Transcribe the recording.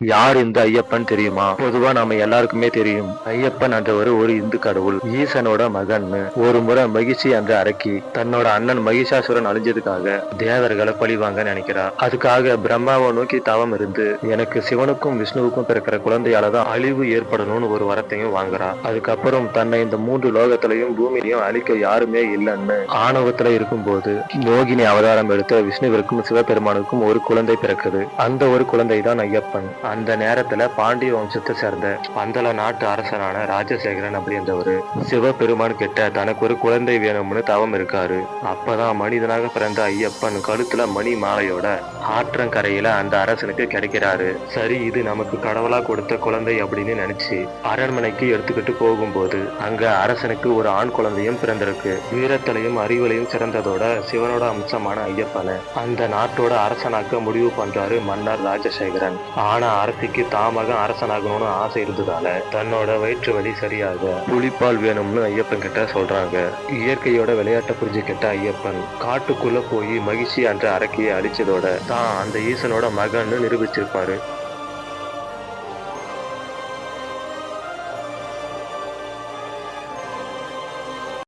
யார் இந்த ஐயப்பன் தெரியுமா? பொதுவா நம்ம எல்லாருக்குமே தெரியும். ஐயப்பன் என்றவர் ஒரு இந்து கடவுள். ஈசனோட மகன்னு. ஒரு முறை மகிஷி என்ற அரக்கி தன்னோட அண்ணன் மகிஷாசுரன் அழிஞ்சதுக்காக தேவர்களை பழிவாங்க நினைக்கிறா. அதுக்காக பிரம்மாவை நோக்கி தவம் இருந்து எனக்கு சிவனுக்கும் விஷ்ணுவுக்கும் பிறக்கிற குழந்தையாலதான் அழிவு ஏற்படணும்னு ஒரு வரத்தையும் வாங்குறா. அதுக்கப்புறம் தன்னை இந்த 3 லோகத்திலையும் பூமியிலையும் அழிக்க யாருமே இல்லைன்னு ஆணவத்துல இருக்கும்போது மோகினி அவதாரம் எடுத்த விஷ்ணுவிற்கும் சிவபெருமானுக்கும் ஒரு குழந்தை பிறக்குது. அந்த ஒரு குழந்தை தான் ஐயப்பன். அந்த நேரத்துல பாண்டிய வம்சத்தை சேர்ந்த பந்தள நாட்டு அரசனான ராஜசேகரன் அப்படின்றவரு சிவபெருமான் கிட்ட தனக்கு ஒரு குழந்தை வேணும்னு தவம் இருக்காரு. அப்பதான் மனிதனாக பிறந்த ஐயப்பன் கழுத்துல மணி மாலையோட ஆற்றங்கரையில அந்த அரசனுக்கு கிடைக்கிறாரு. சரி, இது நமக்கு கடவுளா கொடுத்த குழந்தை அப்படின்னு நினைச்சு அரண்மனைக்கு எடுத்துக்கிட்டு போகும்போது அங்க அரசனுக்கு ஒரு ஆண் குழந்தையும் பிறந்திருக்கு. வீரத்திலையும் அறிவிலையும் சிறந்ததோட சிவனோட அம்சமான ஐயப்பனை அந்த நாட்டோட அரசனாக்க முடிவு பண்றாரு மன்னர் ராஜசேகரன். ஆனா அரசிக்கு தாமாக அரசனாகணும்னு ஆசை இருந்ததால தன்னோட வயிற்று வலி சரியாக புலிப்பால் வேணும்னு ஐயப்பன் கிட்ட சொல்றாங்க. இயற்கையோட விளையாட்டை புரிஞ்சுக்கிட்ட ஐயப்பன் காட்டுக்குள்ள போய் மகிழ்ச்சி என்ற அரக்கியை அழிச்சதோட தான் அந்த ஈசனோட மகன்னு நிரூபிச்சிருப்பாரு.